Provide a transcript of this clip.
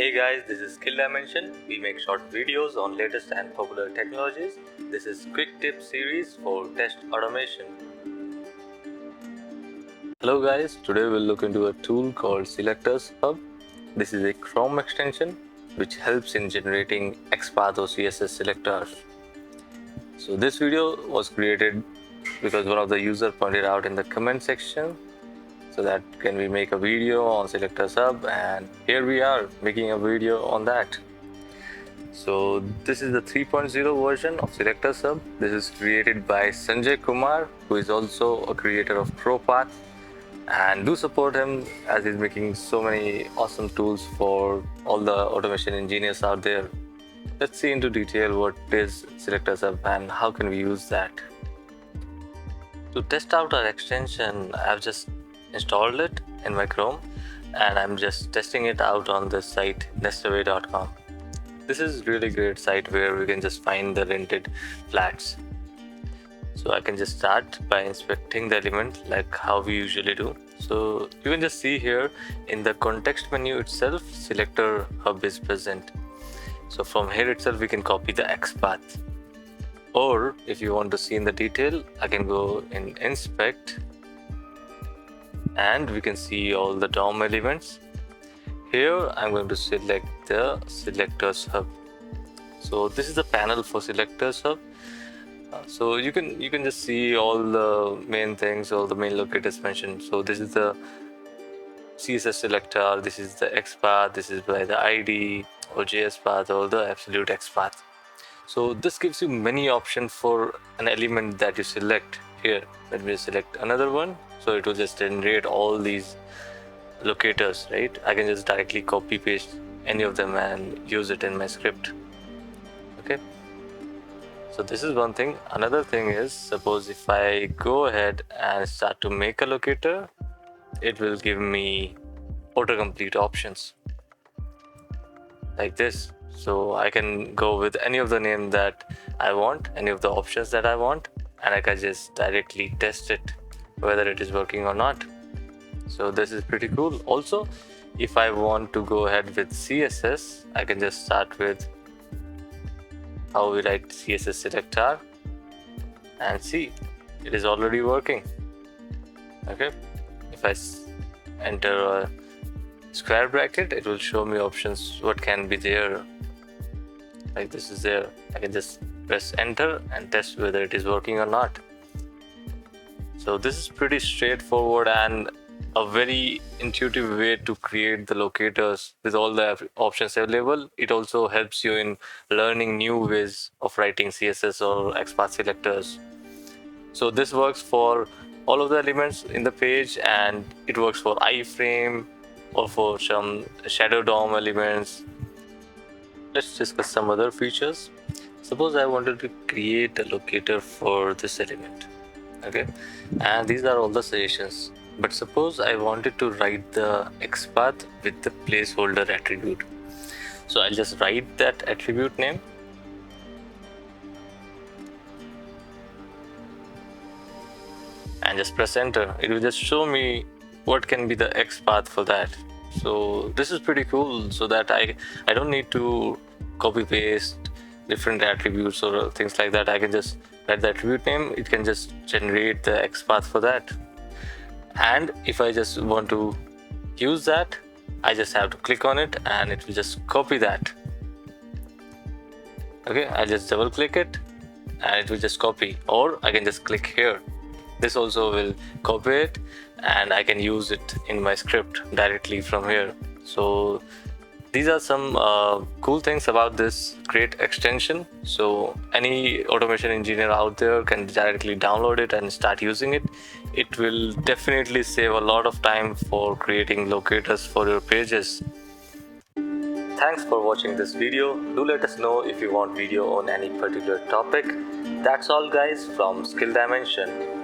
Hey guys, this is Skill Dimension. We make short videos on latest and popular technologies. This is quick tip series for test automation. Hello guys, today we'll look into a tool called SelectorsHub. This is a Chrome extension which helps in generating XPath or CSS selectors. So this video was created because one of the users pointed out in the comment section, so that can we make a video on SelectorsHub, and here we are making a video on that. So this is the 3.0 version of SelectorsHub. This is created by Sanjay Kumar, who is also a creator of ProPath, and do support him as he's making so many awesome tools for all the automation engineers out there. Let's see into detail what is SelectorsHub and how can we use that. To test out our extension, I've just installed it in my Chrome and I'm just testing it out on this site nestaway.com. This is really great site where we can just find the rented flats. So I can just start by inspecting the element like how we usually do. So you can just see here in the context menu itself, SelectorsHub is present. So from here itself we can copy the XPath. Or if you want to see in the detail, I can go in inspect and we can see all the DOM elements. Here I'm going to select the SelectorsHub. So this is the panel for SelectorsHub. So you can just see all the main things, all the main locators mentioned. So this is the CSS selector, this is the XPath, this is by the ID or JS path or the absolute XPath. So this gives you many options for an element that you select. Here let me select another one, so it will just generate all these locators, right? I can just directly copy paste any of them and use it in my script. Okay, so this is one thing. Another thing is, suppose if I go ahead and start to make a locator, it will give me autocomplete options like this. So I can go with any of the name that I want, any of the options that I want, and I can just directly test it whether it is working or not. So this is pretty cool. Also, if I want to go ahead with CSS, I can just start with how we write CSS selector and see it is already working. Okay, if I enter a square bracket, it will show me options what can be there. Like this is there. I can just press enter and test whether it is working or not. So this is pretty straightforward and a very intuitive way to create the locators with all the options available. It also helps you in learning new ways of writing CSS or XPath selectors. So this works for all of the elements in the page, and it works for iframe or for some shadow DOM elements. Let's discuss some other features. Suppose I wanted to create a locator for this element. Okay, and these are all the suggestions. But suppose I wanted to write the XPath with the placeholder attribute. So I'll just write that attribute name. And just press enter. It will just show me what can be the XPath for that. So this is pretty cool, so that I don't need to copy paste different attributes or things like that. I can just write the attribute name, it can just generate the XPath for that. And if I just want to use that, I just have to click on it and it will just copy that. Okay, I'll just double click it and it will just copy, or I can just click here. This also will copy it and I can use it in my script directly from here. So these are some cool things about this great extension. So any automation engineer out there can directly download it and start using it. It will definitely save a lot of time for creating locators for your pages. Thanks for watching this video. Do let us know if you want video on any particular topic. That's all guys from Skill Dimension.